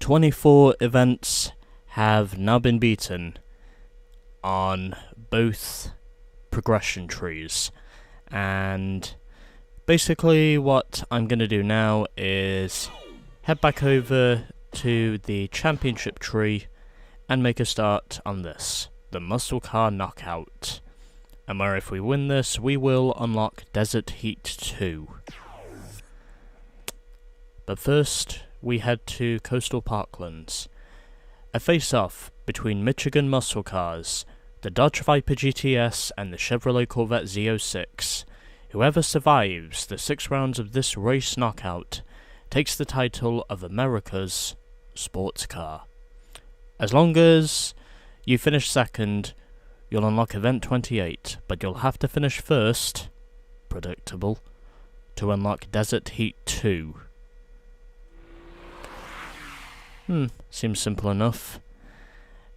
24 events have now been beaten on both progression trees, and basically what I'm going to do now is head back over to the championship tree and make a start on this, the Muscle Car Knockout, and where if we win this we will unlock Desert Heat 2. But first we head to Coastal Parklands, a face-off between Michigan muscle cars, the Dodge Viper GTS and the Chevrolet Corvette Z06. Whoever survives the 6 rounds of this race knockout takes the title of America's sports car. As long as you finish second, you'll unlock event 28, but you'll have to finish first, predictable, to unlock Desert Heat 2. Seems simple enough.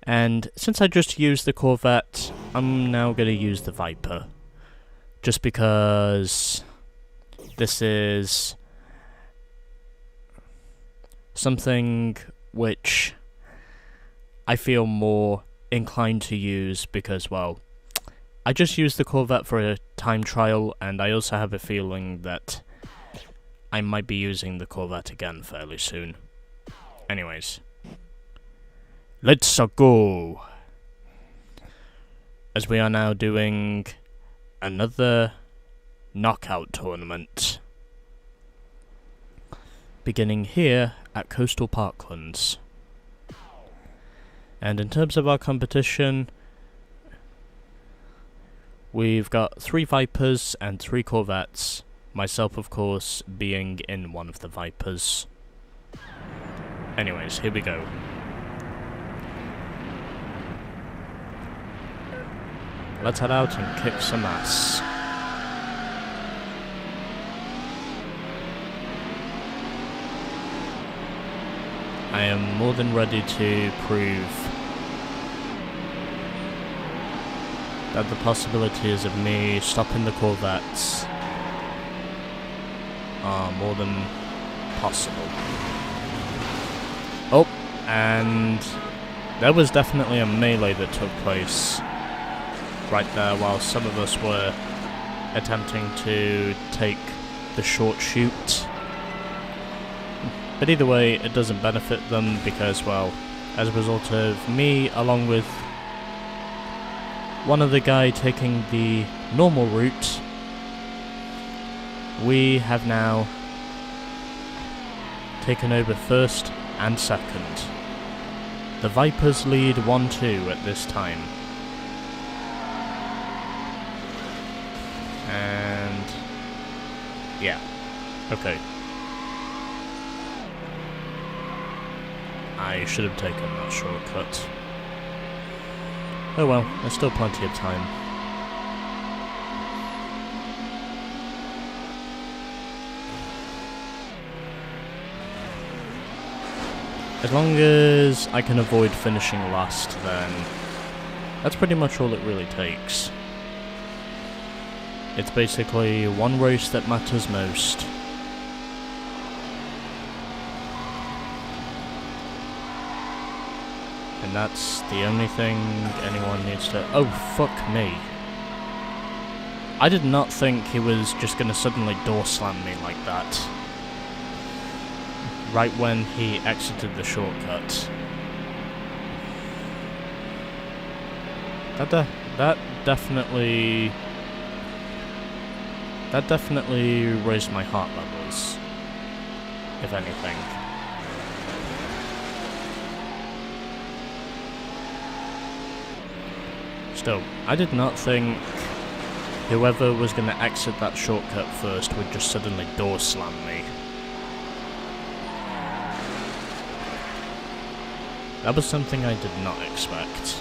And since I just used the Corvette, I'm now going to use the Viper. Just because this is something which I feel more inclined to use because, well, I just used the Corvette for a time trial, and I also have a feeling that I might be using the Corvette again fairly soon. Anyways, let's go! As we are now doing another knockout tournament, beginning here at Coastal Parklands. And in terms of our competition, we've got 3 Vipers and 3 Corvettes, myself of course being in one of the Vipers. Anyways, here we go. Let's head out and kick some ass. I am more than ready to prove that the possibilities of me stopping the Corvettes are more than possible. Oh, and there was definitely a melee that took place right there while some of us were attempting to take the short shoot. But either way, it doesn't benefit them because, well, as a result of me along with one other guy taking the normal route, we have now taken over first and second. The Vipers lead 1-2 at this time. And yeah, okay. I should have taken that shortcut. Oh well, there's still plenty of time. As long as I can avoid finishing last, then that's pretty much all it really takes. It's basically one race that matters most. And that's the only thing anyone needs to... Oh, fuck me. I did not think he was just gonna suddenly door slam me like that. Right when he exited the shortcut. That definitely raised my heart levels, if anything. Still, I did not think whoever was going to exit that shortcut first would just suddenly door slam me. That was something I did not expect.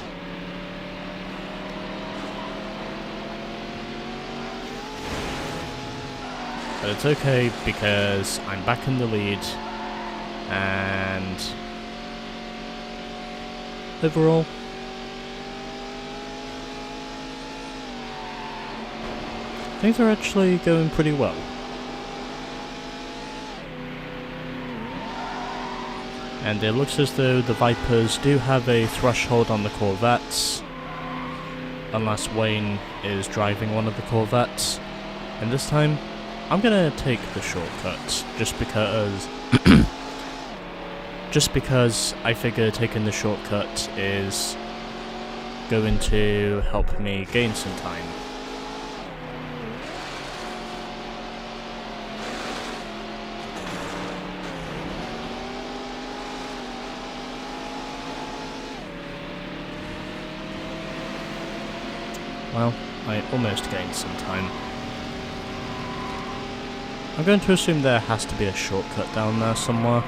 But it's okay because I'm back in the lead, and overall, things are actually going pretty well. And it looks as though the Vipers do have a threshold on the Corvettes, unless Wayne is driving one of the Corvettes. And this time, I'm gonna take the shortcut, just because I figure taking the shortcut is going to help me gain some time. Well, I almost gained some time. I'm going to assume there has to be a shortcut down there somewhere.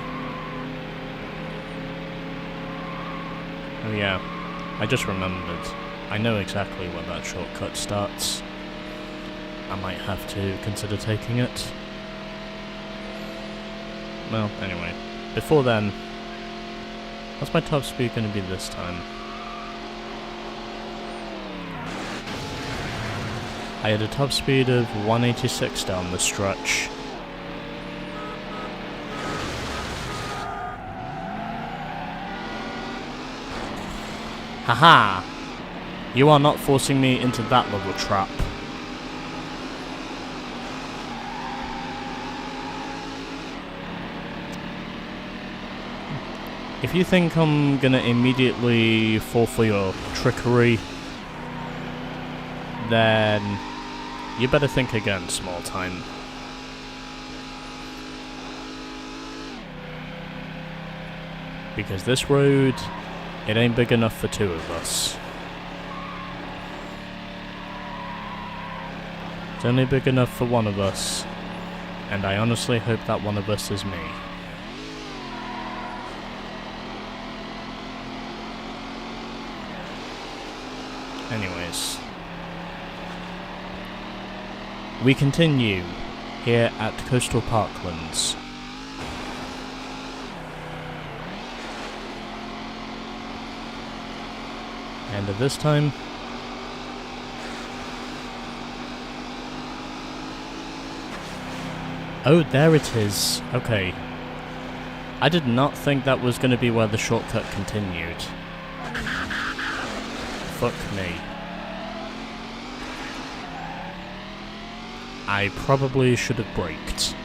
Oh yeah, I just remembered. I know exactly where that shortcut starts. I might have to consider taking it. Well, anyway. Before then, what's my top speed going to be this time? I had a top speed of 186 down the stretch. Haha! You are not forcing me into that little trap. If you think I'm gonna immediately fall for your trickery, then you better think again, small time. Because this road, it ain't big enough for two of us. It's only big enough for one of us, and I honestly hope that one of us is me. Anyways, we continue here at Coastal Parklands. And at this time, oh, there it is. Okay. I did not think that was going to be where the shortcut continued. Fuck me. I probably should have braked.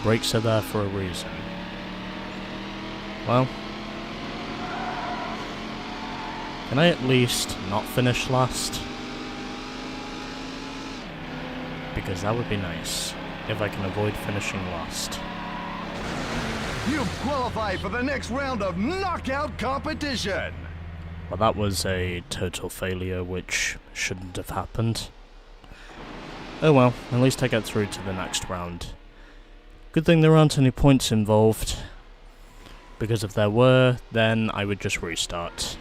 Brakes are there for a reason. Well, can I at least not finish last? Because that would be nice, if I can avoid finishing last. You've qualified for the next round of knockout competition! Well, that was a total failure, which shouldn't have happened. Oh well, at least I get through to the next round. Good thing there aren't any points involved, because if there were, then I would just restart.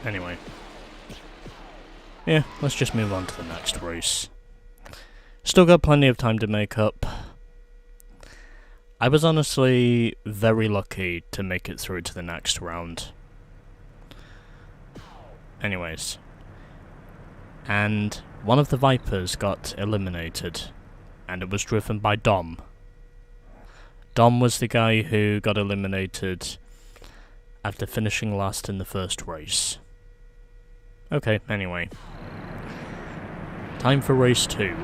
Anyway. Yeah, let's just move on to the next race. Still got plenty of time to make up. I was honestly very lucky to make it through to the next round. Anyways. And one of the Vipers got eliminated, and it was driven by Dom. Dom was the guy who got eliminated after finishing last in the first race. Okay, anyway. Time for race 2.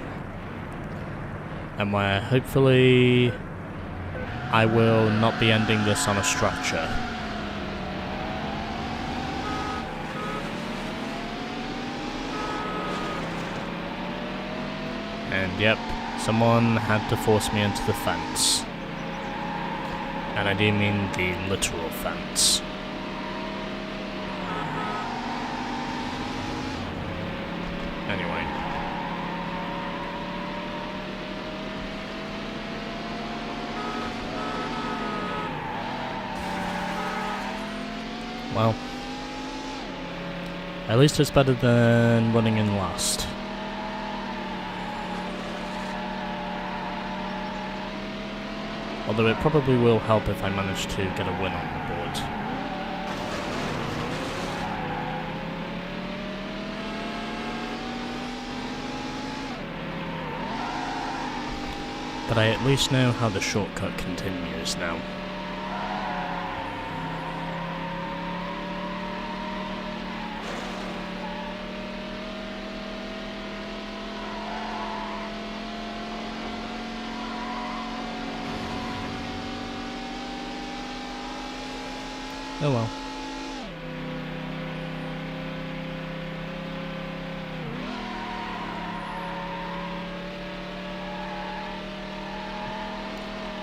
And where hopefully I will not be ending this on a stretcher. And yep, someone had to force me into the fence. And I do mean the literal fence. Anyway. Well, at least it's better than running in last. Although it probably will help if I manage to get a win on the board. But I at least know how the shortcut continues now. Oh well.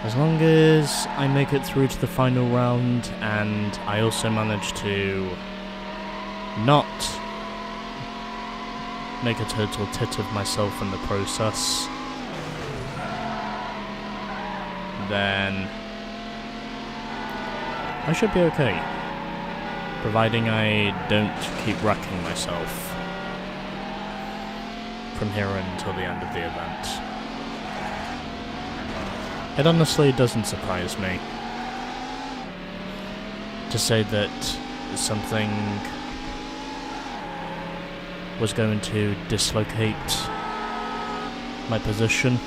As long as I make it through to the final round, and I also manage to not make a total tit of myself in the process, then I should be okay, providing I don't keep wrecking myself from here until the end of the event. It honestly doesn't surprise me to say that something was going to dislocate my position.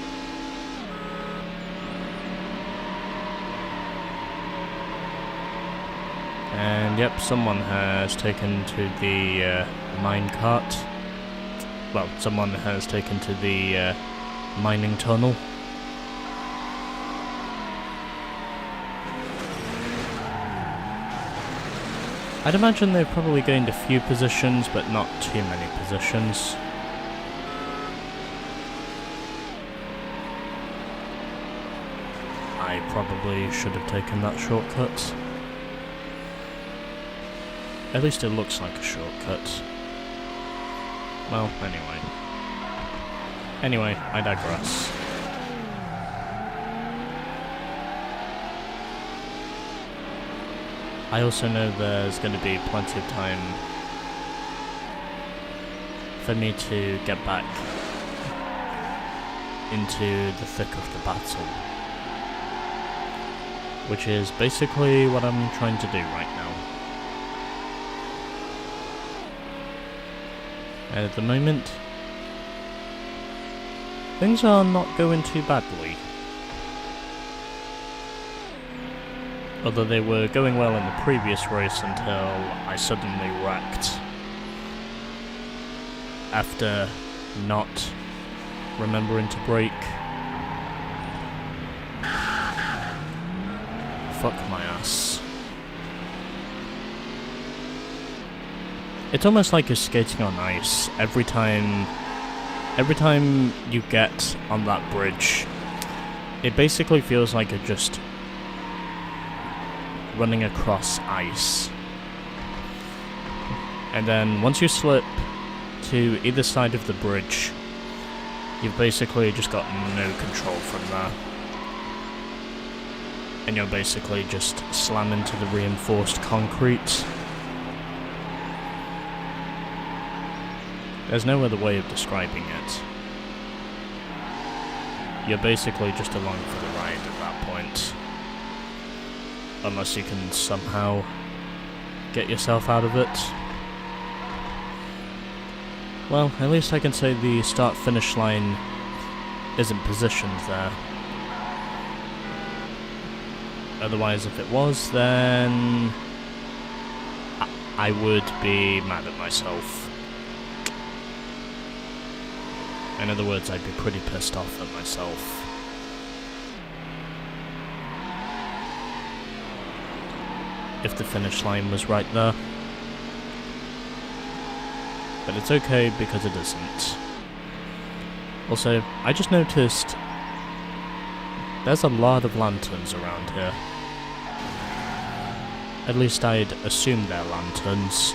And yep, someone has taken to the minecart. Well, someone has taken to the mining tunnel. I'd imagine they've probably gained a few positions, but not too many positions. I probably should have taken that shortcut. At least it looks like a shortcut. Well, anyway. Anyway, I digress. I also know there's going to be plenty of time for me to get back into the thick of the battle, which is basically what I'm trying to do right now. And at the moment, things are not going too badly. Although they were going well in the previous race until I suddenly wrecked after not remembering to brake. Fuck my ass. It's almost like you're skating on ice. Every time you get on that bridge, it basically feels like you're just running across ice. And then once you slip to either side of the bridge, you've basically just got no control from there. And you're basically just slamming into the reinforced concrete. There's no other way of describing it. You're basically just along for the ride at that point. Unless you can somehow get yourself out of it. Well, at least I can say the start-finish line isn't positioned there. Otherwise, if it was, then I would be mad at myself. In other words, I'd be pretty pissed off at myself. If the finish line was right there. But it's okay because it isn't. Also, I just noticed there's a lot of lanterns around here. At least I'd assume they're lanterns.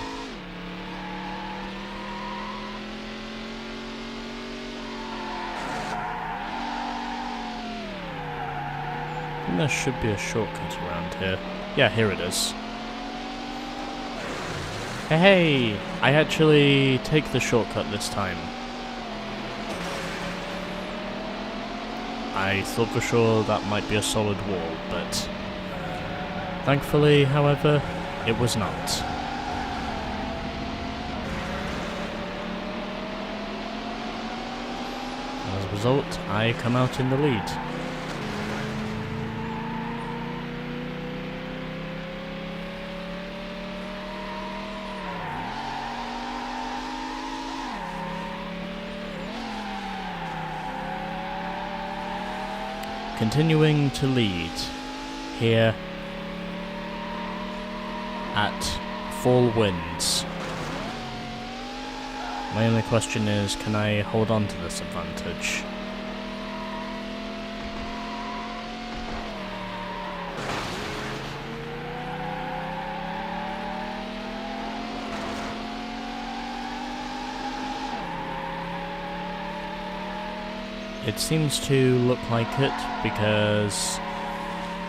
I think there should be a shortcut around here. Yeah, here it is. Hey, I actually take the shortcut this time. I thought for sure that might be a solid wall, but thankfully, however, it was not. As a result, I come out in the lead. continuing to lead here at Four Winds. My only question is, can I hold on to this advantage? It seems to look like it, because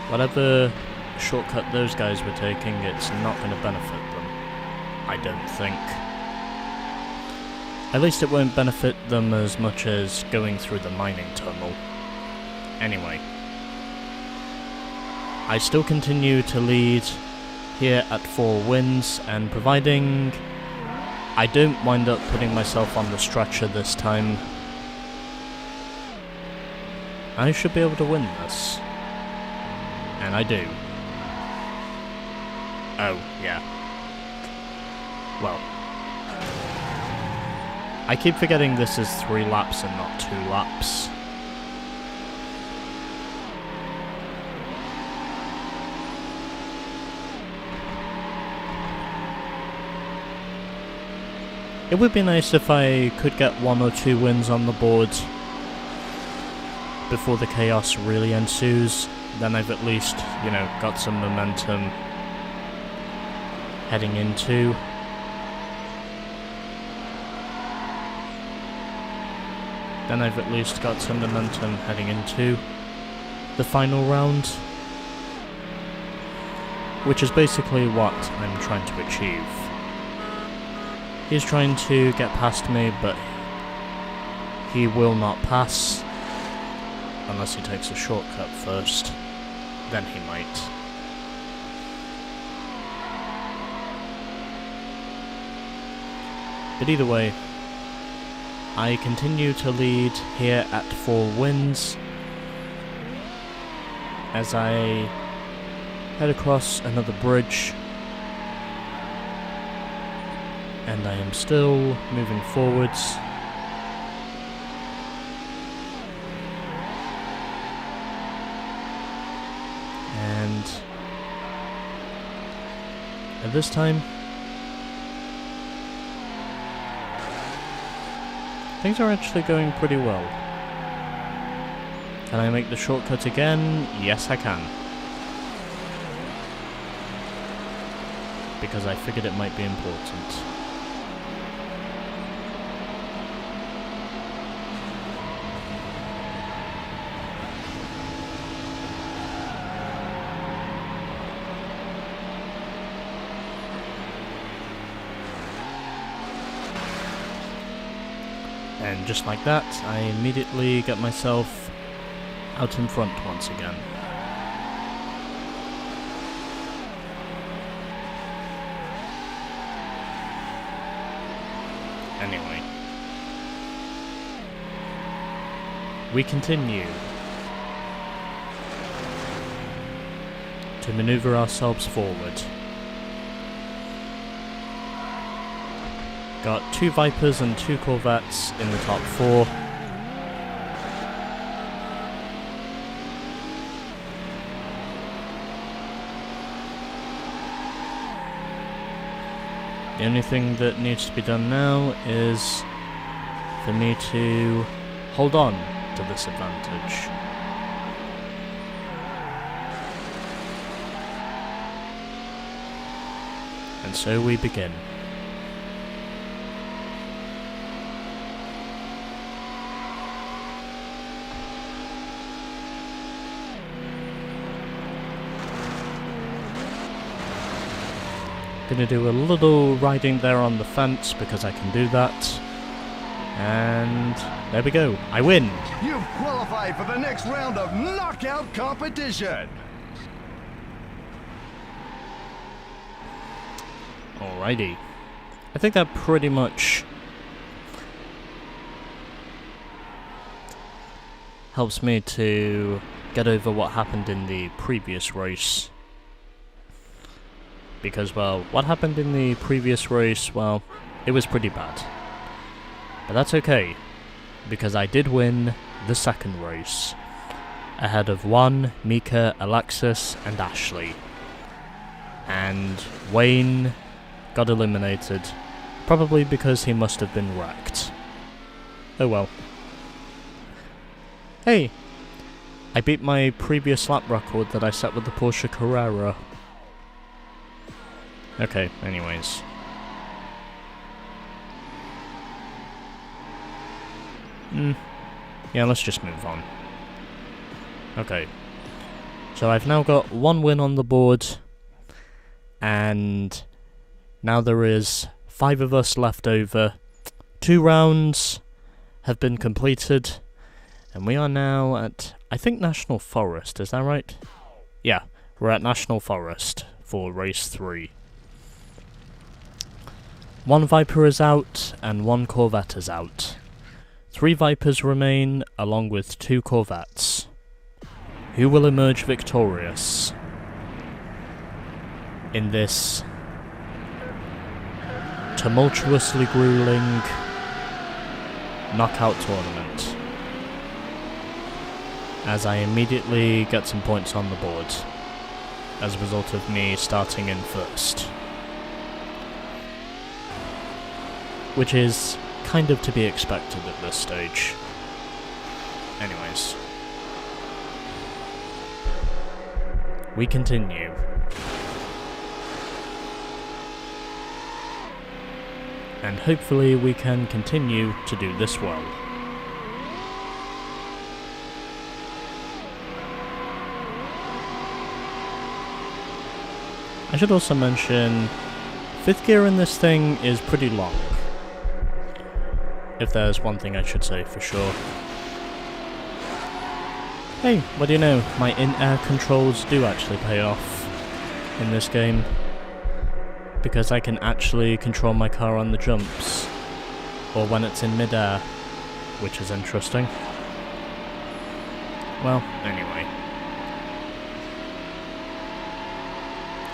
whatever shortcut those guys were taking, it's not going to benefit them. I don't think. At least it won't benefit them as much as going through the mining tunnel. Anyway. I still continue to lead here at Four Winds, and providing I don't wind up putting myself on the stretcher this time, I should be able to win this. And I do. Oh, yeah. Well. I keep forgetting this is 3 laps and not 2 laps. It would be nice if I could get 1 or 2 wins on the board before the chaos really ensues. Then I've at least, you know, got some momentum heading into. The final round, which is basically what I'm trying to achieve. He's trying to get past me, but he will not pass unless he takes a shortcut first. Then he might. But either way, I continue to lead here at Four Winds as I head across another bridge, and I am still moving forwards. And at this time, things are actually going pretty well. Can I make the shortcut again? Yes, I can. Because I figured it might be important. And just like that, I immediately get myself out in front once again. Anyway, we continue to maneuver ourselves forward. Got 2 Vipers and 2 Corvettes in the top 4. The only thing that needs to be done now is for me to hold on to this advantage. And so we begin. Gonna do a little riding there on the fence because I can do that. And there we go. I win! You've qualified for the next round of knockout competition! Alrighty. I think that pretty much helps me to get over what happened in the previous race. Because, well, what happened in the previous race, well, it was pretty bad. But that's okay, because I did win the second race. ahead of Juan, Mika, Alexis, and Ashley. And Wayne got eliminated, probably because he must have been wrecked. Oh well. Hey! I beat my previous lap record that I set with the Porsche Carrera. Okay, anyways. Yeah, let's just move on. Okay. So I've now got 1 win on the board, and now there is 5 of us left over. 2 rounds have been completed, and we are now at, I think, National Forest, is that right? Yeah, we're at National Forest for race 3. 1 Viper is out, and 1 Corvette is out. 3 Vipers remain, along with 2 Corvettes. Who will emerge victorious in this tumultuously grueling knockout tournament? As I immediately get some points on the board as a result of me starting in first. Which is kind of to be expected at this stage. Anyways. We continue. And hopefully we can continue to do this well. I should also mention, 5th gear in this thing is pretty long. If there's one thing I should say for sure. Hey, what do you know, my in-air controls do actually pay off in this game. Because I can actually control my car on the jumps, or when it's in mid-air, which is interesting. Well, anyway.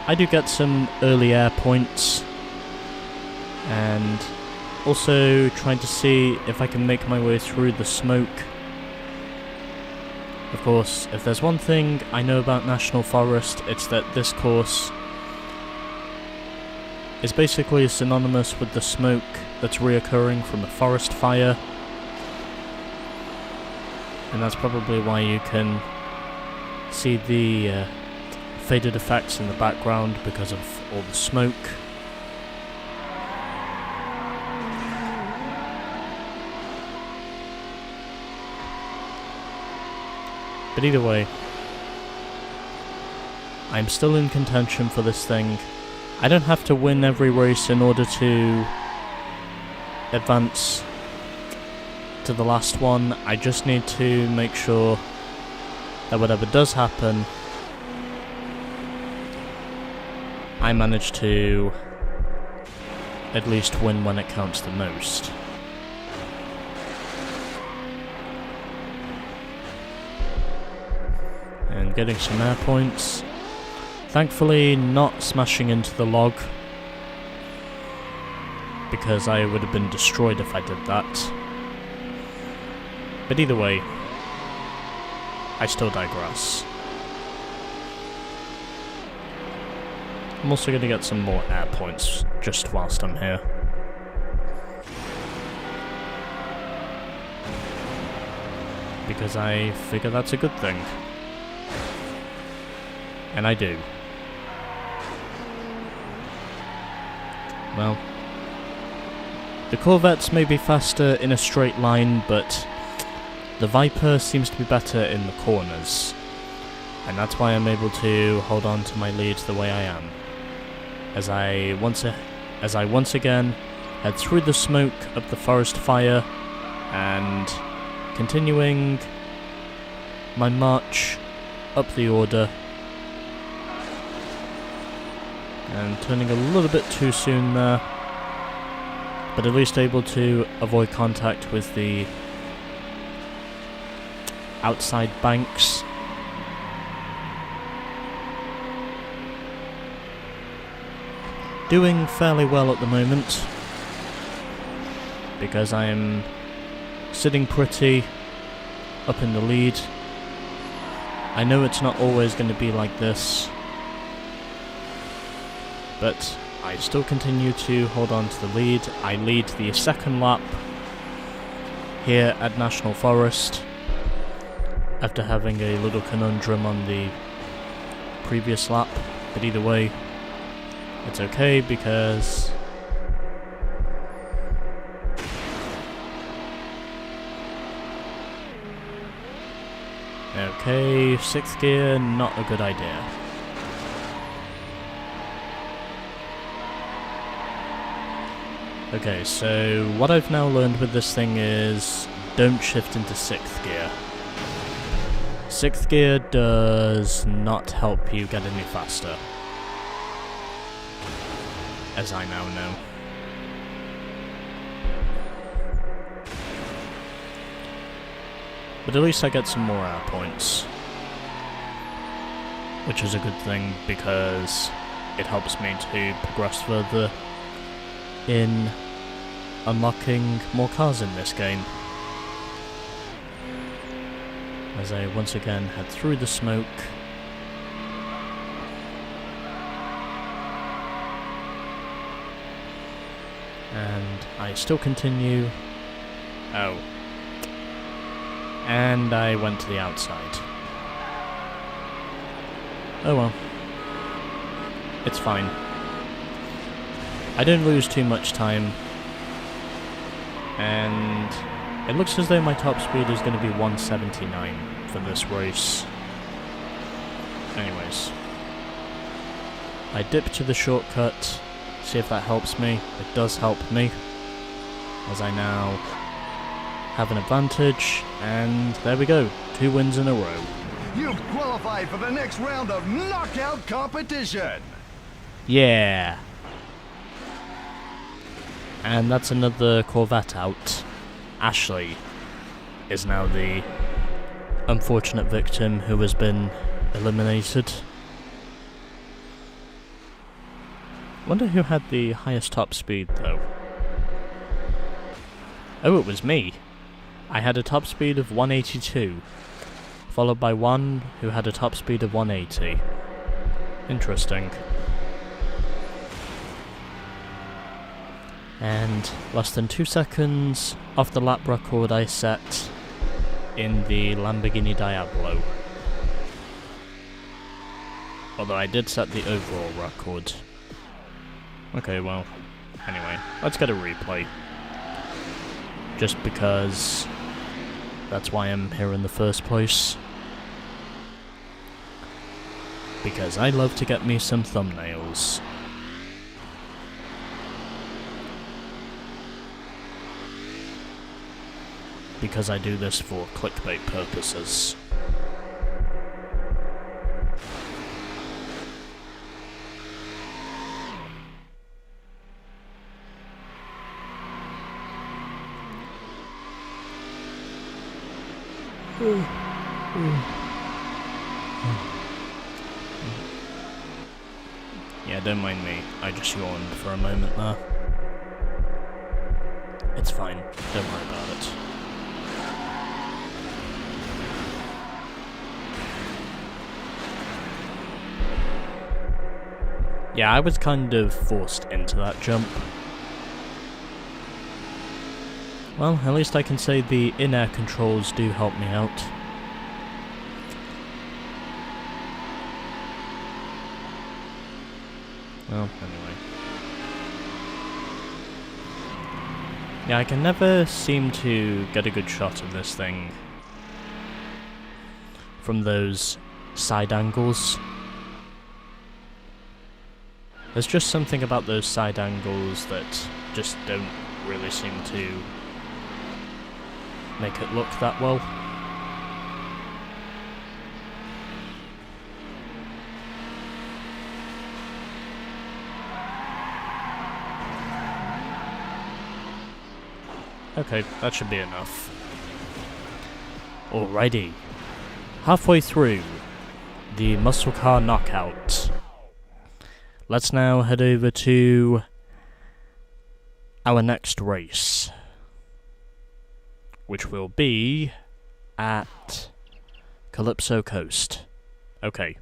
I do get some early air points, and also trying to see if I can make my way through the smoke. Of course, if there's one thing I know about National Forest, it's that this course is basically synonymous with the smoke that's reoccurring from a forest fire. And that's probably why you can see the faded effects in the background because of all the smoke. But either way, I'm still in contention for this thing. I don't have to win every race in order to advance to the last one. I just need to make sure that whatever does happen, I manage to at least win when it counts the most. And getting some air points. Thankfully not smashing into the log, because I would have been destroyed if I did that. But either way, I still digress. I'm also going to get some more air points just whilst I'm here. Because I figure that's a good thing. And I do. Well, the Corvettes may be faster in a straight line, but the Viper seems to be better in the corners. And that's why I'm able to hold on to my lead the way I am. As I once again head through the smoke of the forest fire, and continuing my march up the order, and turning a little bit too soon there, but at least able to avoid contact with the outside banks. Doing fairly well at the moment, because I am sitting pretty up in the lead. I know it's not always going to be like this, but I still continue to hold on to the lead. I lead the second lap here at National Forest after having a little conundrum on the previous lap, but either way, it's okay because okay, 6th gear, not a good idea. Okay, so what I've now learned with this thing is don't shift into 6th gear. 6th gear does not help you get any faster, as I now know. But at least I get some more air points, which is a good thing because it helps me to progress further in unlocking more cars in this game. As I once again head through the smoke. And I still continue. Oh. And I went to the outside. Oh well. It's fine. I didn't lose too much time. And it looks as though my top speed is going to be 179 for this race. Anyways. I dip to the shortcut, see if that helps me. It does help me, as I now have an advantage, and there we go, 2 wins in a row. You've qualified for the next round of knockout competition. Yeah. And that's another Corvette out. Ashley is now the unfortunate victim who has been eliminated. Wonder who had the highest top speed though. Oh, it was me. I had a top speed of 182, followed by one who had a top speed of 180. Interesting. And less than 2 seconds off the lap record I set in the Lamborghini Diablo. Although I did set the overall record. Okay, well, anyway, let's get a replay. Just because that's why I'm here in the first place. Because I love to get me some thumbnails. Because I do this for clickbait purposes. Yeah, don't mind me. I just yawned for a moment there. It's fine. Don't worry about it. Yeah, I was kind of forced into that jump. Well, at least I can say the in-air controls do help me out. Well, anyway. Yeah, I can never seem to get a good shot of this thing from those side angles. There's just something about those side angles that just don't really seem to make it look that well. Okay, that should be enough. Alrighty. Halfway through the muscle car knockout. Let's now head over to our next race, which will be at Calypso Coast. Okay.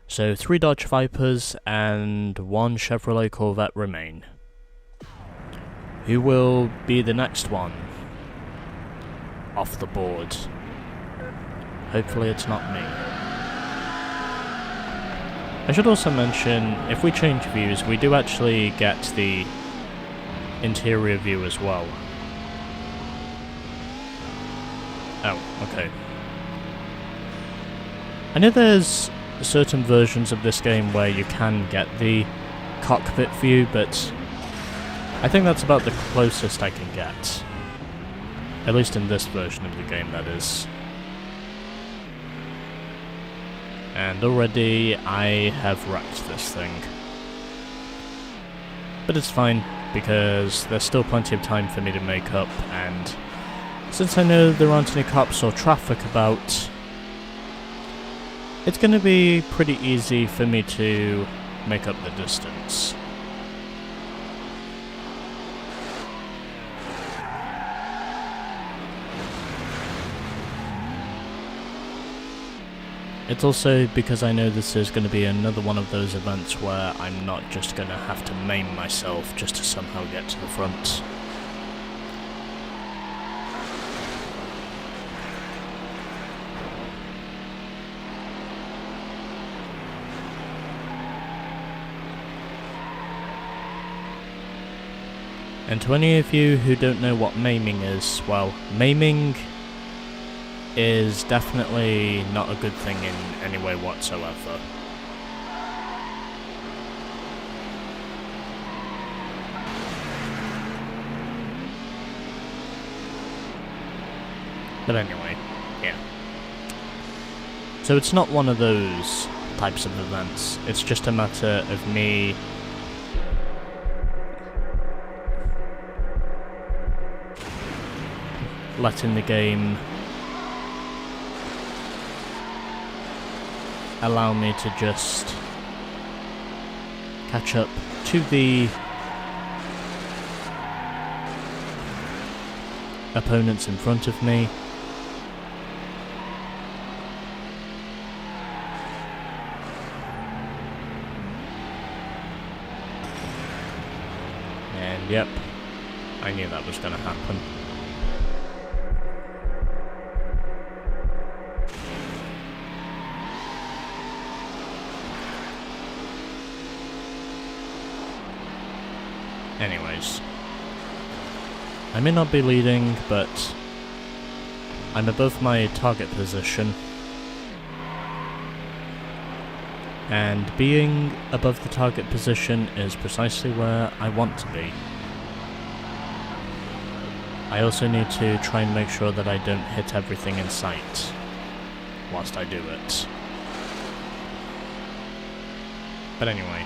So 3 Dodge Vipers and 1 Chevrolet Corvette remain. Who will be the next one off the board? Hopefully it's not me. I should also mention, if we change views, we do actually get the interior view as well. Oh, okay. I know there's certain versions of this game where you can get the cockpit view, but I think that's about the closest I can get. At least in this version of the game, that is. And already I have wrecked this thing. But it's fine, because there's still plenty of time for me to make up, and since I know there aren't any cops or traffic about, it's going to be pretty easy for me to make up the distance. It's also because I know this is going to be another one of those events where I'm not just going to have to maim myself just to somehow get to the front. And to any of you who don't know what maiming is, well, maiming is definitely not a good thing in any way whatsoever. But anyway, yeah. So it's not one of those types of events, it's just a matter of me letting the game allow me to just catch up to the opponents in front of me. And yep, I knew that was going to happen. Anyways, I may not be leading, but I'm above my target position, and being above the target position is precisely where I want to be. I also need to try and make sure that I don't hit everything in sight whilst I do it. But anyway,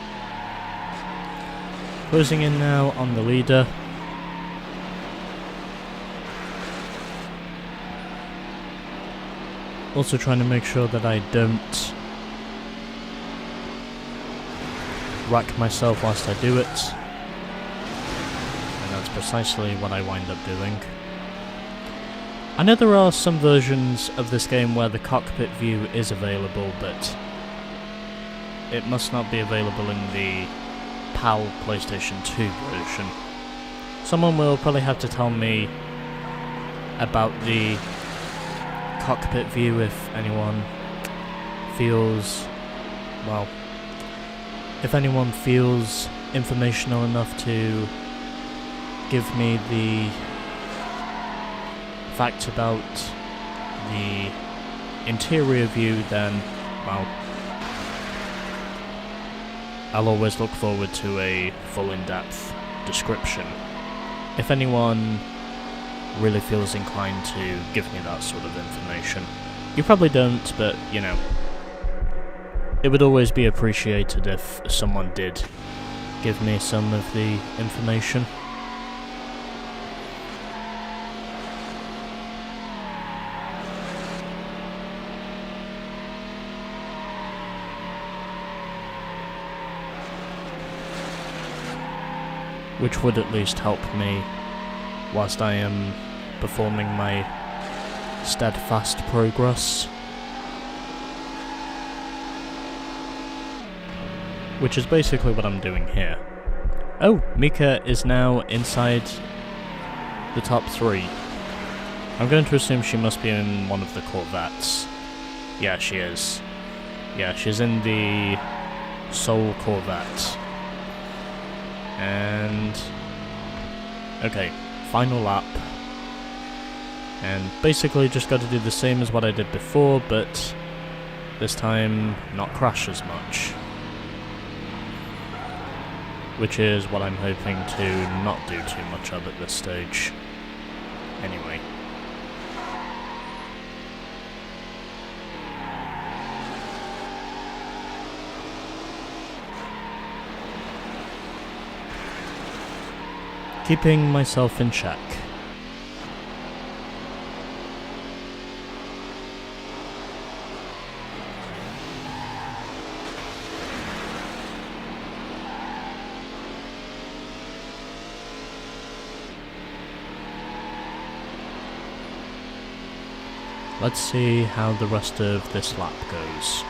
closing in now on the leader. Also trying to make sure that I don't wreck myself whilst I do it. And that's precisely what I wind up doing. I know there are some versions of this game where the cockpit view is available, but it must not be available in the PAL PlayStation 2 version. Someone will probably have to tell me about the cockpit view if anyone feels, well, if anyone feels informational enough to give me the facts about the interior view, then, well, I'll always look forward to a full in-depth description. If anyone really feels inclined to give me that sort of information. You probably don't, but, you know, it would always be appreciated if someone did give me some of the information. Which would at least help me whilst I am performing my steadfast progress which is basically what I'm doing here. Oh, Mika is now inside the top 3. I'm going to assume she must be in one of the Corvettes. Yeah, she is. Yeah, she's in the Soul Corvette. And... okay, final lap. And basically just got to do the same as what I did before, but this time not crash as much. Which is what I'm hoping to not do too much of at this stage. Anyway. Keeping myself in check. Let's see how the rest of this lap goes.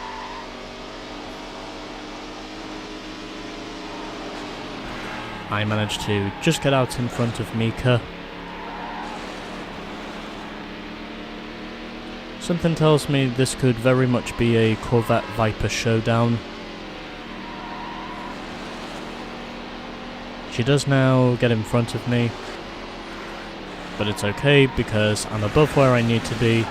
I managed to just get out in front of Mika. Something tells me this could very much be a Corvette Viper showdown. She does now get in front of me, but it's okay because I'm above where I need to be.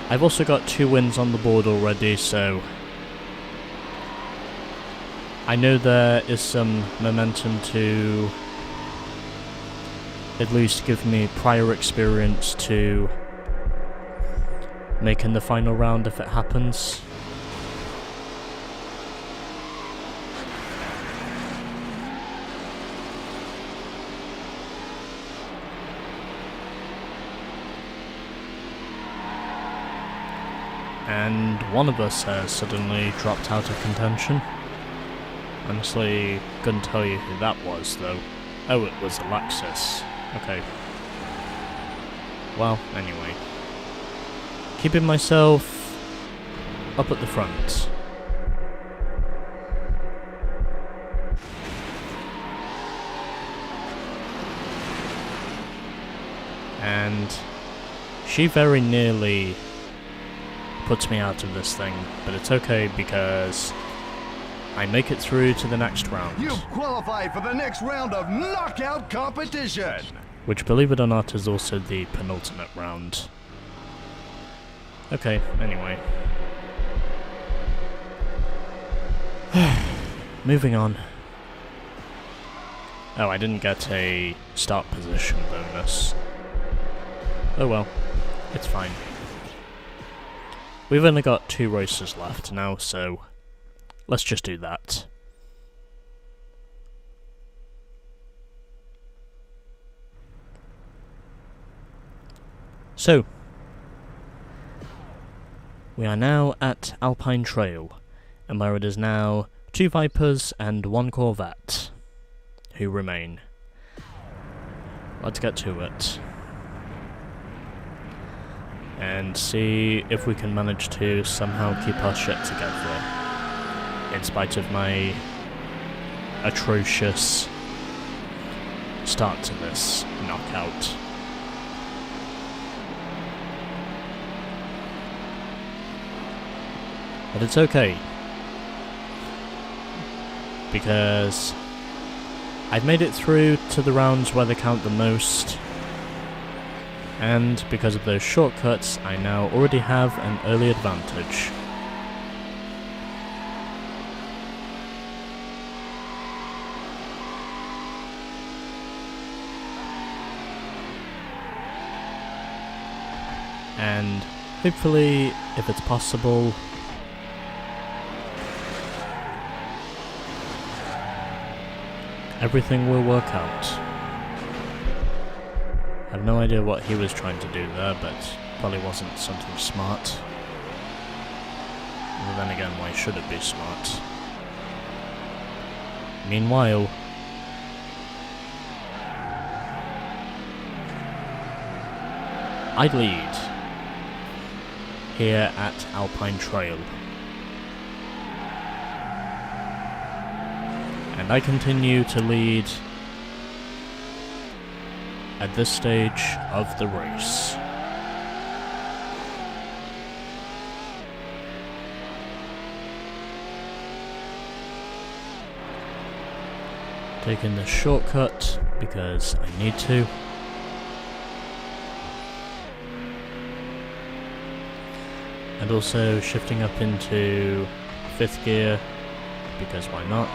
I've also got 2 wins on the board already, so I know there is some momentum to at least give me prior experience to making the final round if it happens. And one of us has suddenly dropped out of contention. Honestly, couldn't tell you who that was, though. Oh, it was Alexis. Okay. Well, anyway. Keeping myself up at the front. And she very nearly puts me out of this thing, but it's okay because I make it through to the next round. You've qualified for the next round of knockout competition! Which, believe it or not, is also the penultimate round. Okay, anyway. Moving on. Oh, I didn't get a start position bonus. Oh well, it's fine. We've only got 2 races left now, so let's just do that. So, we are now at Alpine Trail, and where it is now 2 Vipers and 1 Corvette who remain. Let's get to it. And see if we can manage to somehow keep our shit together, in spite of my atrocious start to this knockout. But it's okay, because I've made it through to the rounds where they count the most, and because of those shortcuts, I now already have an early advantage. And hopefully, if it's possible, everything will work out. I have no idea what he was trying to do there, but probably wasn't something smart. But then again, why should it be smart? Meanwhile, I lead here at Alpine Trail. And I continue to lead at this stage of the race. Taking the shortcut because I need to. And also shifting up into 5th gear because why not?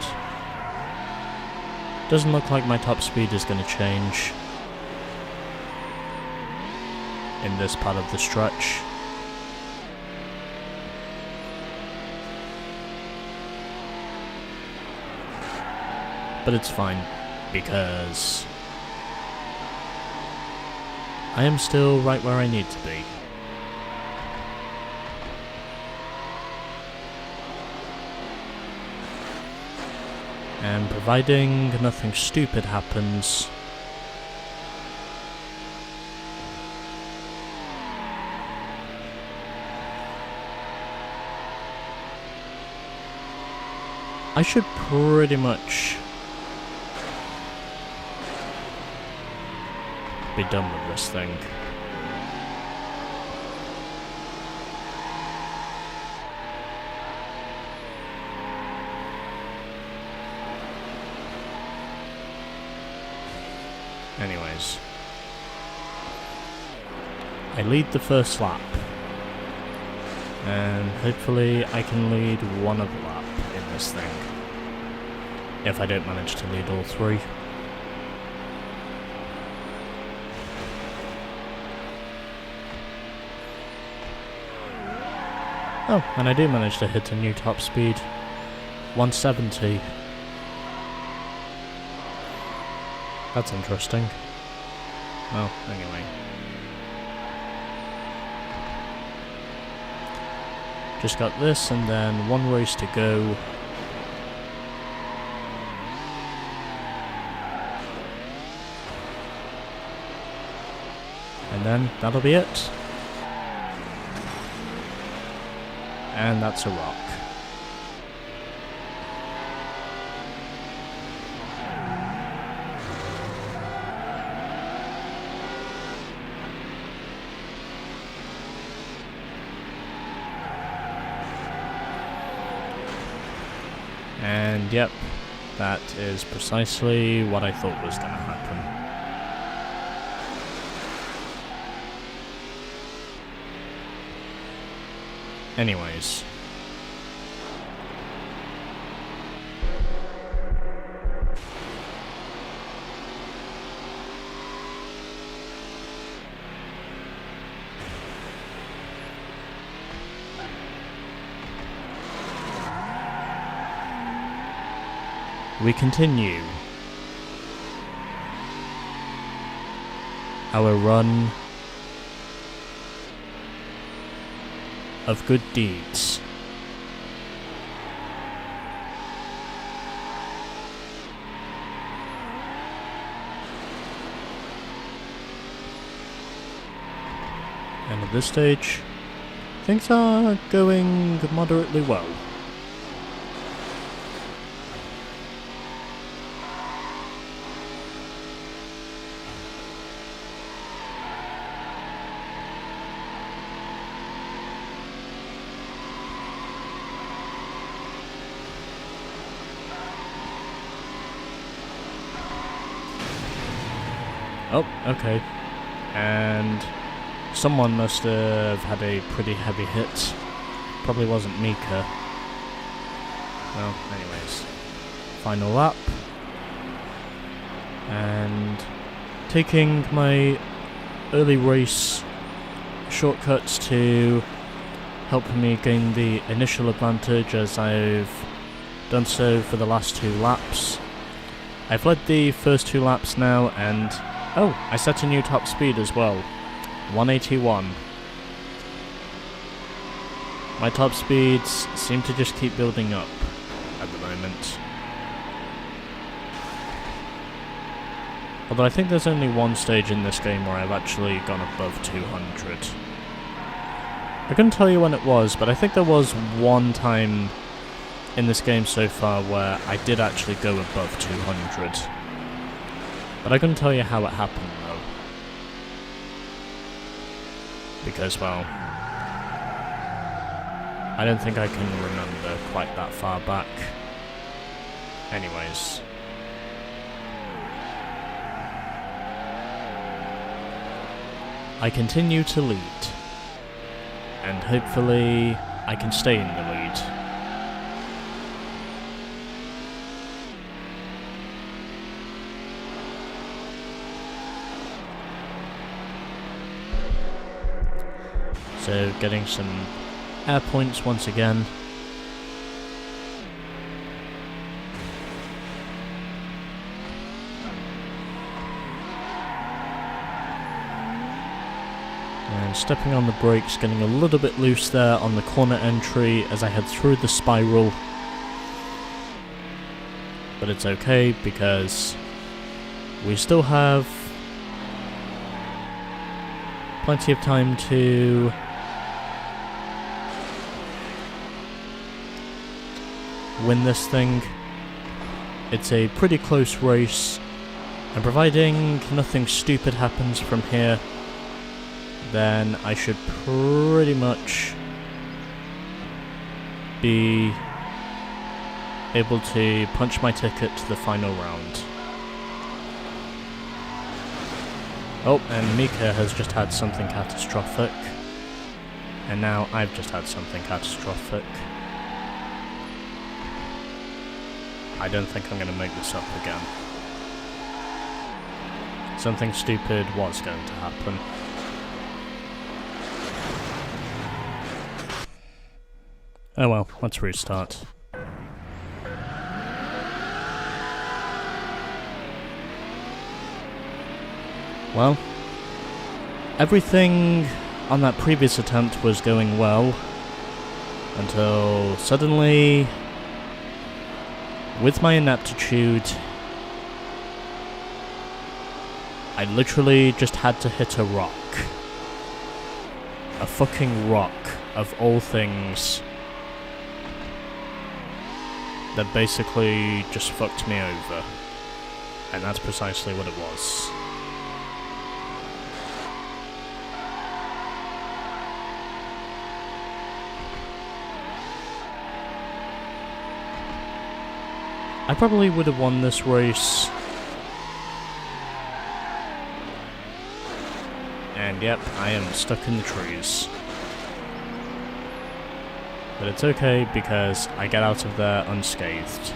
Doesn't look like my top speed is going to change in this part of the stretch. But it's fine, because I am still right where I need to be. And providing nothing stupid happens, I should pretty much be done with this thing. Anyways, I lead the first lap, and hopefully I can lead one other lap in this thing, if I don't manage to lead all 3. Oh, and I do manage to hit a new top speed, 170. That's interesting. Well, anyway. Just got this, and then one race to go. And then that'll be it. And that's a rock. And yep, that is precisely what I thought was going to happen. Anyways. We continue our run of good deeds. And at this stage, things are going moderately well. Oh, okay. And someone must have had a pretty heavy hit. Probably wasn't Mika. Well, anyways. Final lap. And taking my early race shortcuts to help me gain the initial advantage, as I've done so for the last 2 laps. I've led the first 2 laps now, and oh, I set a new top speed as well. 181. My top speeds seem to just keep building up at the moment. Although I think there's only one stage in this game where I've actually gone above 200. I couldn't tell you when it was, but I think there was one time in this game so far where I did actually go above 200. But I couldn't tell you how it happened though. Because, well, I don't think I can remember quite that far back. Anyways. I continue to lead. And hopefully I can stay in the lead. So getting some air points once again. And stepping on the brakes, getting a little bit loose there on the corner entry as I head through the spiral. But it's okay because we still have plenty of time to win this thing. It's a pretty close race, and providing nothing stupid happens from here, then I should pretty much be able to punch my ticket to the final round. Oh, and Mika has just had something catastrophic, and now I've just had something catastrophic. I don't think I'm going to make this up again. Something stupid was going to happen. Oh well, let's restart. Well, everything on that previous attempt was going well, until suddenly, with my ineptitude, I literally just had to hit a rock. A fucking rock, of all things, that basically just fucked me over. And that's precisely what it was. I probably would have won this race. And yep, I am stuck in the trees. But it's okay because I get out of there unscathed.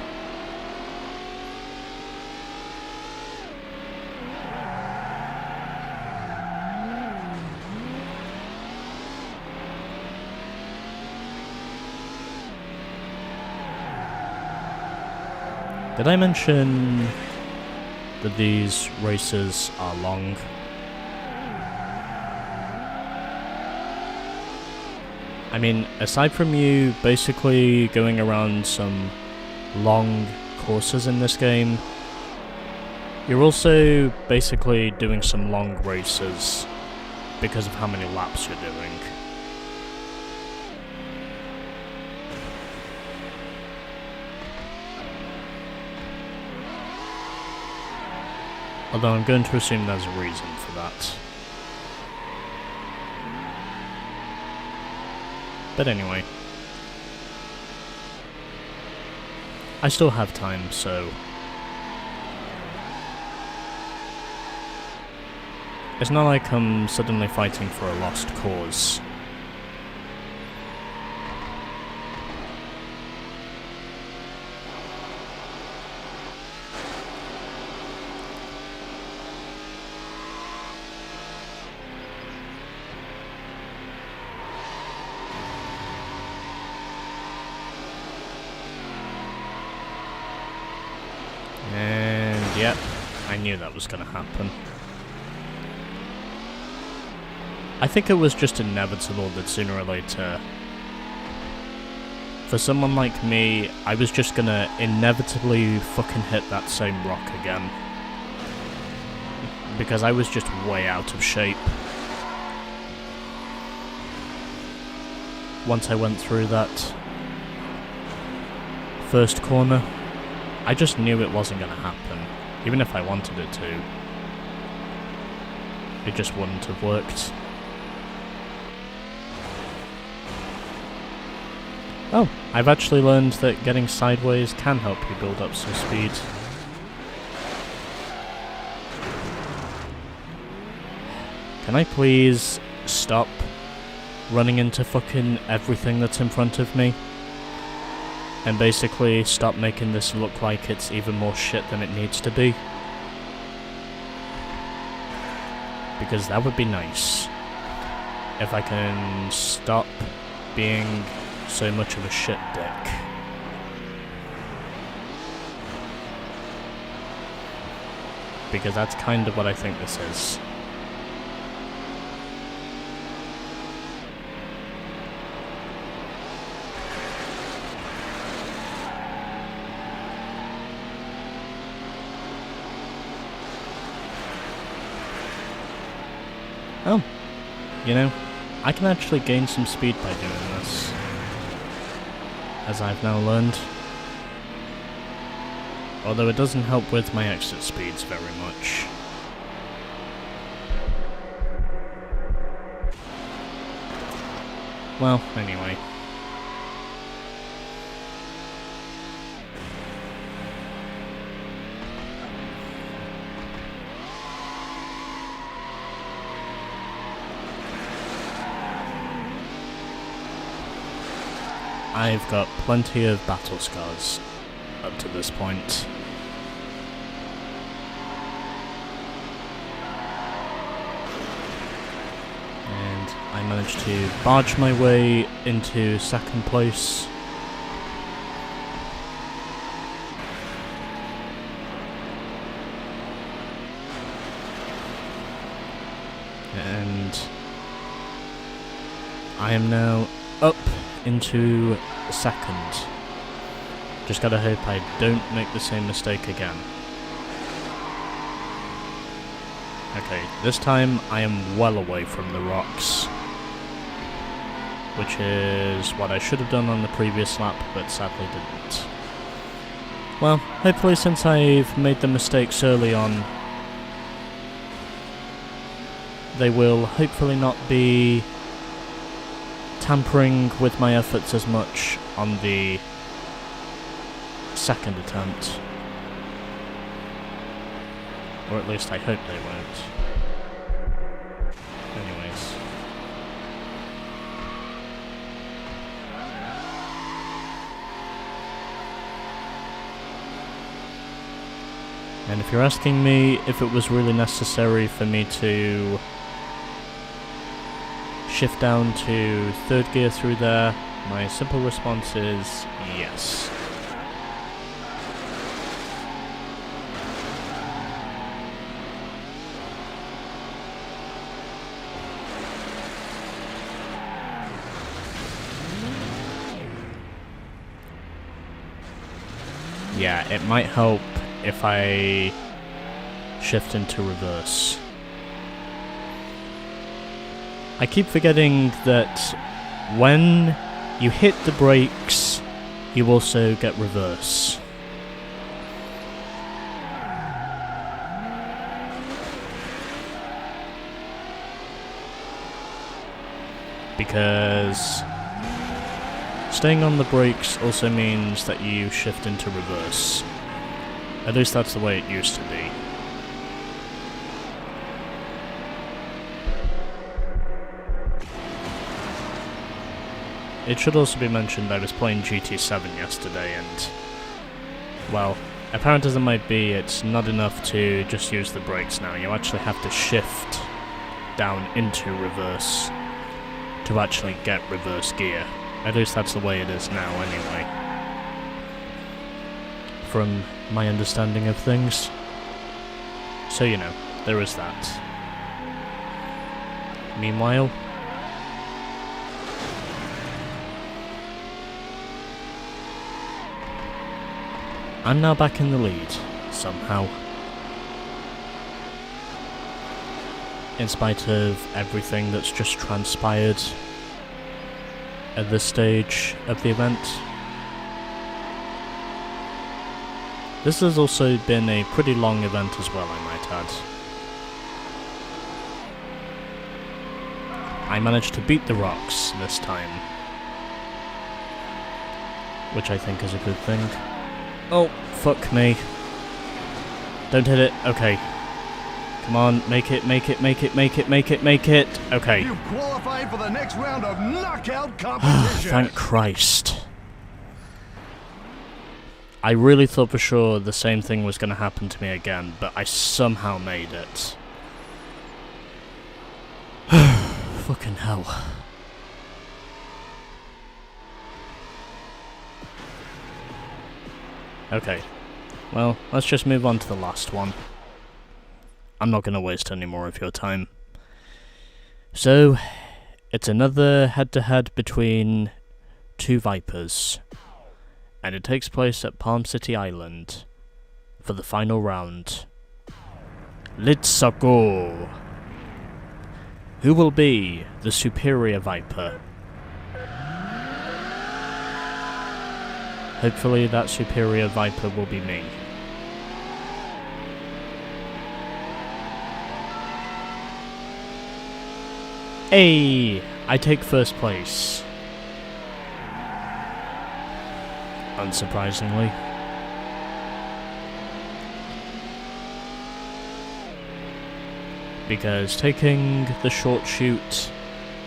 Did I mention that these races are long? I mean, aside from you basically going around some long courses in this game, you're also basically doing some long races because of how many laps you're doing. Although I'm going to assume there's a reason for that. But anyway. I still have time, so it's not like I'm suddenly fighting for a lost cause. And yep, I knew that was going to happen. I think it was just inevitable that sooner or later, for someone like me, I was just going to inevitably fucking hit that same rock again. Because I was just way out of shape. Once I went through that. first corner. I just knew it wasn't going to happen, even if I wanted it to. It just wouldn't have worked. Oh, I've actually learned that getting sideways can help you build up some speed. Can I please stop running into fucking everything that's in front of me? And basically stop making this look like it's even more shit than it needs to be? Because that would be nice. If I can stop being so much of a shit dick. Because that's kind of what I think this is. Oh, you know, I can actually gain some speed by doing this, as I've now learned. Although it doesn't help with my exit speeds very much. Well, anyway. I've got plenty of battle scars up to this point. And I managed to barge my way into second place. And I am now up into second. Just gotta hope I don't make the same mistake again. Okay, this time I am well away from the rocks, which is what I should have done on the previous lap, but sadly didn't. Well, hopefully since I've made the mistakes early on, they will hopefully not be tampering with my efforts as much on the second attempt. Or at least I hope they won't. Anyways. And if you're asking me if it was really necessary for me to shift down to third gear through there, my simple response is yes. Yeah, it might help if I shift into reverse. I keep forgetting that when you hit the brakes, you also get reverse. Because staying on the brakes also means that you shift into reverse. At least that's the way it used to be. It should also be mentioned I was playing GT7 yesterday and, well, apparent as it might be, it's not enough to just use the brakes now. You actually have to shift down into reverse to actually get reverse gear. At least that's the way it is now anyway, from my understanding of things. So, you know, there is that. Meanwhile, I'm now back in the lead, somehow. In spite of everything that's just transpired at this stage of the event. This has also been a pretty long event as well, I might add. I managed to beat the rocks this time, which I think is a good thing. Oh, fuck me. Don't hit it. Okay. Come on, make it, make it, make it, make it, make it, make it. Okay. You've qualified for the next round of knockout competition. Thank Christ. I really thought for sure the same thing was going to happen to me again, but I somehow made it. Fucking hell. Okay. Well, let's just move on to the last one. I'm not going to waste any more of your time. So, it's another head-to-head between two Vipers. And it takes place at Palm City Island for the final round. Let's go! Who will be the superior Viper? Hopefully that superior Viper will be me. Hey! I take first place. Unsurprisingly. Because taking the short shoot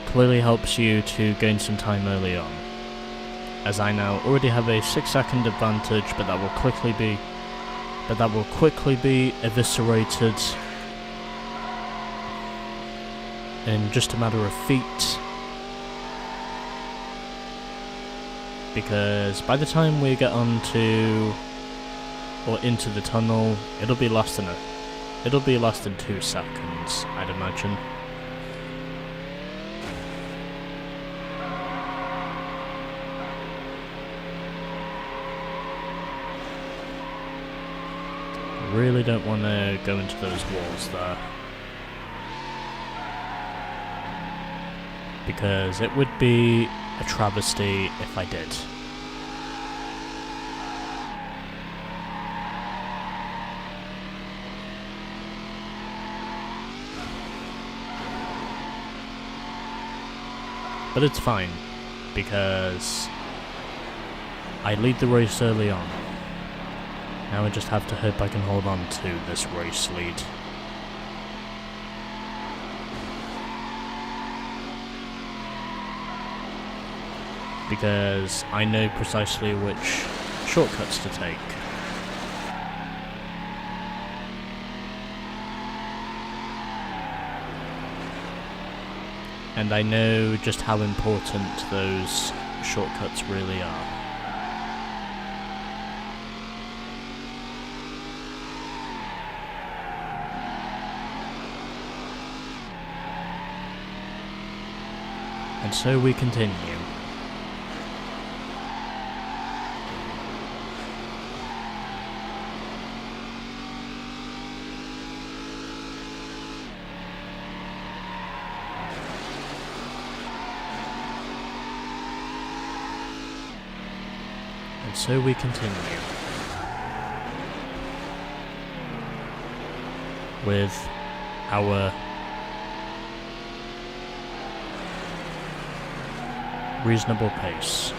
clearly helps you to gain some time early on. As I now already have a 6-second advantage, but that will quickly be eviscerated in just a matter of feet. Because by the time we get onto or into the tunnel, it'll be less than 2 seconds, I'd imagine. I really don't want to go into those walls there, because it would be a travesty if I did. But it's fine, because I lead the race early on. Now I just have to hope I can hold on to this race lead. Because I know precisely which shortcuts to take. And I know just how important those shortcuts really are. And so we continue. And so we continue. With our reasonable pace.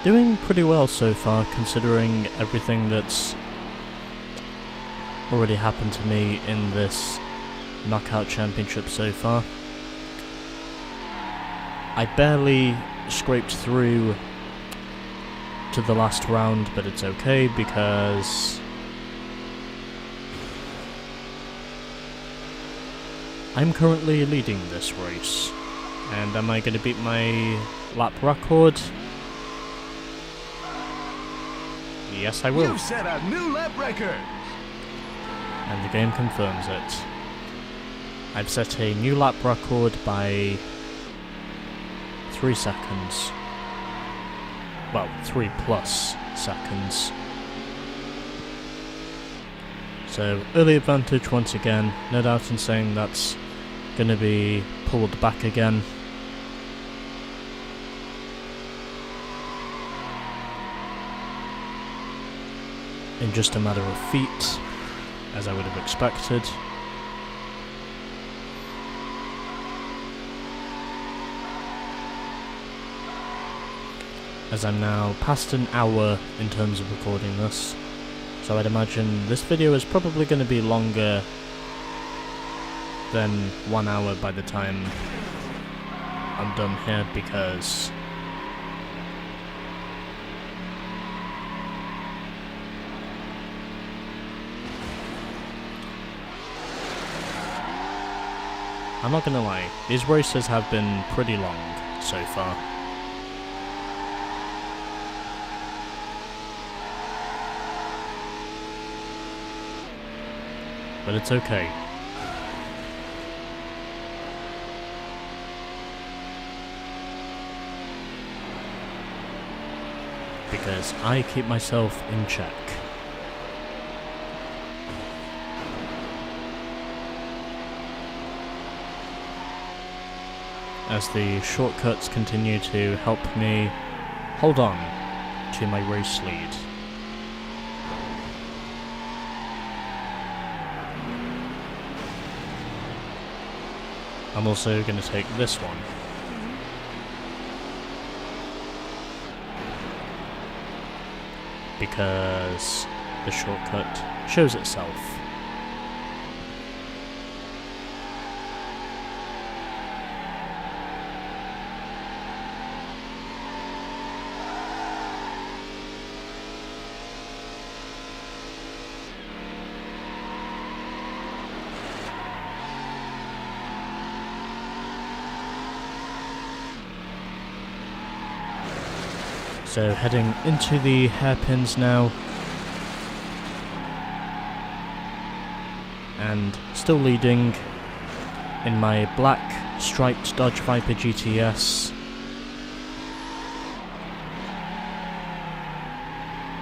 Doing pretty well so far, considering everything that's already happened to me in this knockout championship so far. I barely scraped through to the last round, but it's okay because I'm currently leading this race. And am I going to beat my lap record? Yes, I will. You've set a new lap record. And the game confirms it. I've set a new lap record by 3 seconds. Well, 3 plus seconds. So, early advantage once again, no doubt in saying that's going to be pulled back again. In just a matter of feet, as I would have expected. As I'm now past an hour in terms of recording this, so I'd imagine this video is probably going to be longer than 1 hour by the time I'm done here, because I'm not gonna lie, these races have been pretty long so far. But it's okay. Because I keep myself in check. As the shortcuts continue to help me hold on to my race lead. I'm also going to take this one. Because the shortcut shows itself. So heading into the hairpins now, and still leading in my black striped Dodge Viper GTS,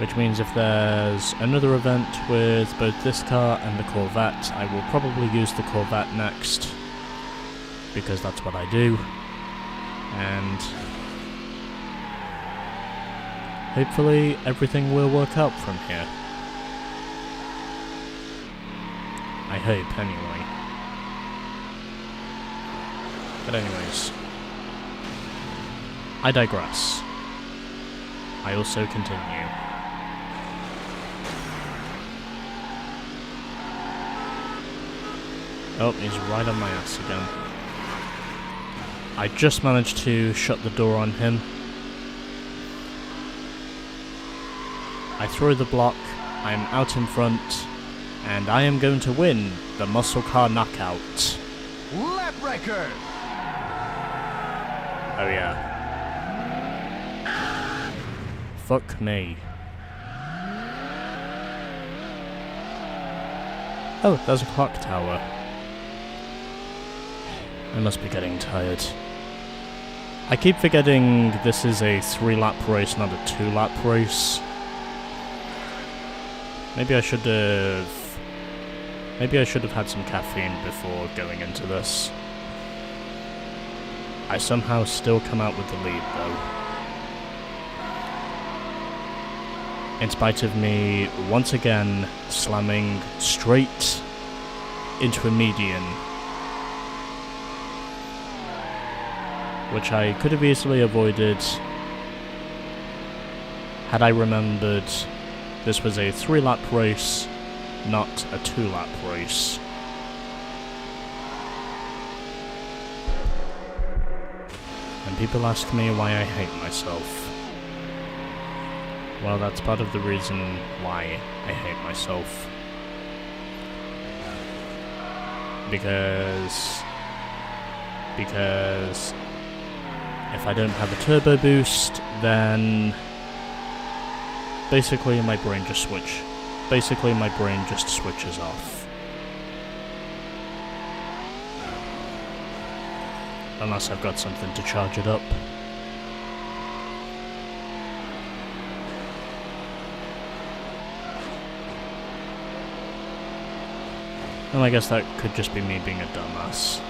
which means if there's another event with both this car and the Corvette, I will probably use the Corvette next, because that's what I do, and hopefully everything will work out from here. I hope, anyway. But anyways, I digress. I also continue. Oh, he's right on my ass again. I just managed to shut the door on him. I throw the block, I am out in front, and I am going to win the muscle car knockout. Lap record! Oh yeah. Fuck me. Oh, there's a clock tower. I must be getting tired. I keep forgetting this is a 3-lap race, not a 2-lap race. Maybe I should have had some caffeine before going into this. I somehow still come out with the lead though. In spite of me once again slamming straight into a median, which I could have easily avoided had I remembered this was a 3-lap race, not a 2-lap race. And people ask me why I hate myself. Well, that's part of the reason why I hate myself. Because if I don't have a turbo boost, then basically my brain just switches off. Unless I've got something to charge it up. And I guess that could just be me being a dumbass.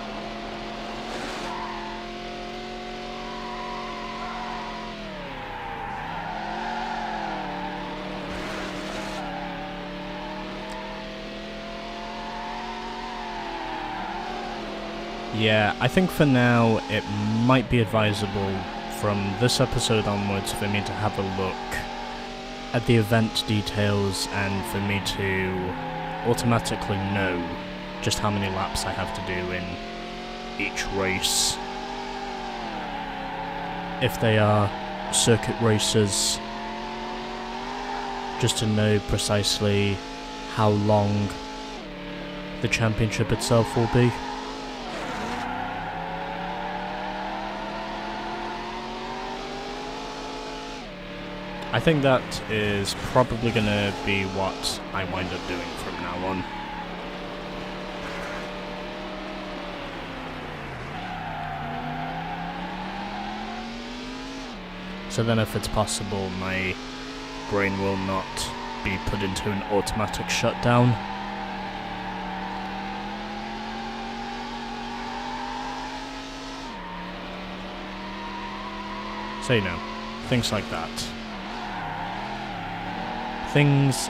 Yeah, I think for now it might be advisable from this episode onwards for me to have a look at the event details and for me to automatically know just how many laps I have to do in each race. If they are circuit races, just to know precisely how long the championship itself will be. I think that is probably going to be what I wind up doing from now on. So then if it's possible, my brain will not be put into an automatic shutdown. So you know, things like that. Things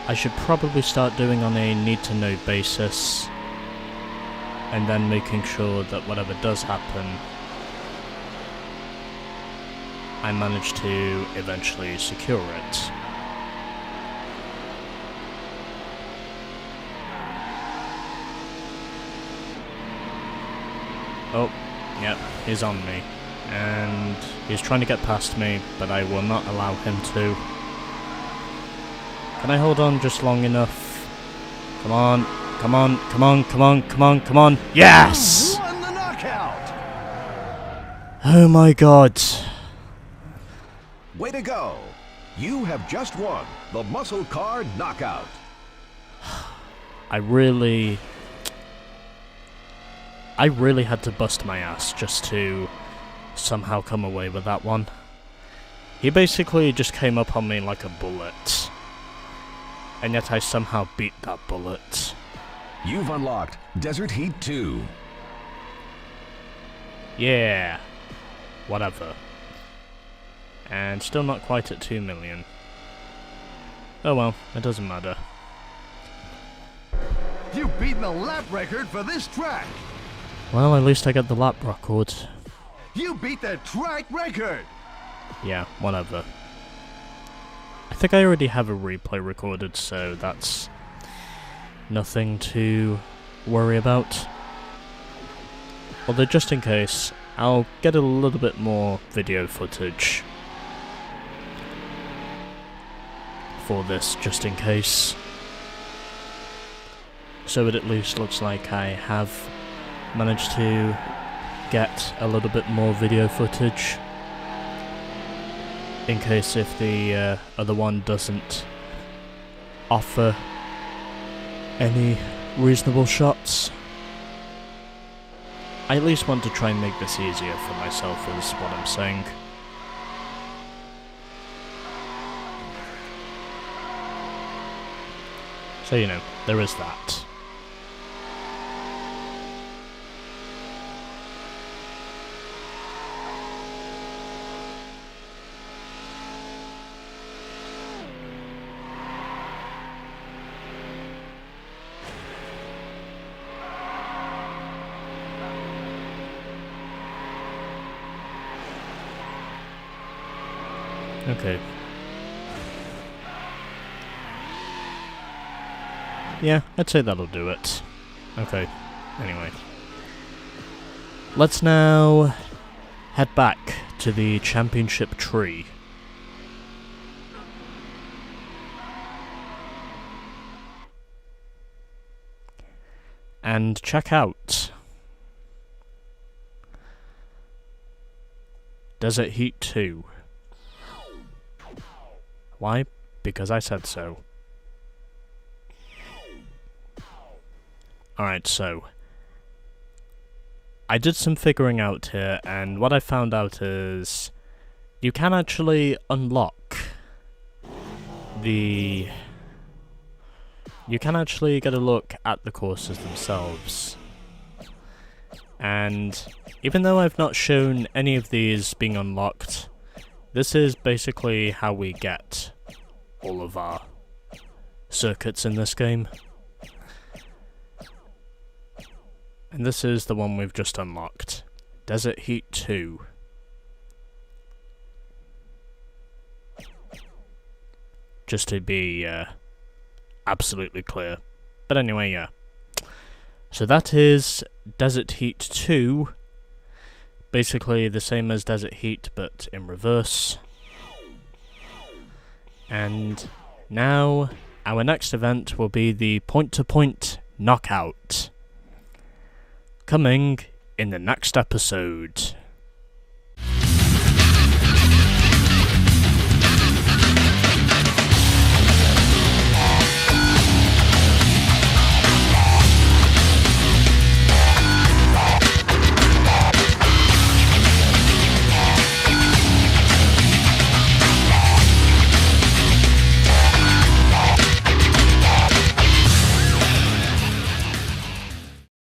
I should probably start doing on a need-to-know basis, and then making sure that whatever does happen, I manage to eventually secure it. Oh, yep, he's on me, and he's trying to get past me, but I will not allow him to. Can I hold on just long enough? Come on, come on, come on, come on, come on, come on. Yes! Won the knockout! Oh my god. Way to go! You have just won the Muscle Car Knockout. I really had to bust my ass just to somehow come away with that one. He basically just came up on me like a bullet. And yet I somehow beat that bullet. You've unlocked Desert Heat 2. Yeah. Whatever. And still not quite at 2 million. Oh well, it doesn't matter. You've beaten the lap record for this track. Well, at least I got the lap record. You beat the track record. Yeah, whatever. I think I already have a replay recorded, so that's nothing to worry about. Although just in case, I'll get a little bit more video footage for this, just in case. So it at least looks like I have managed to get a little bit more video footage. In case if the other one doesn't offer any reasonable shots. I at least want to try and make this easier for myself, is what I'm saying. So you know, there is that. Okay. Yeah, I'd say that'll do it. Okay, anyway. Let's now head back to the championship tree. And check out Desert Heat 2. Why? Because I said so. Alright, so I did some figuring out here, and what I found out is you can actually unlock the... You can actually get a look at the courses themselves. And even though I've not shown any of these being unlocked, this is basically how we get all of our circuits in this game. And this is the one we've just unlocked. Desert Heat 2. Just to be absolutely clear. But anyway, yeah. So that is Desert Heat 2. Basically the same as Desert Heat, but in reverse. And now, our next event will be the point-to-point knockout. Coming in the next episode.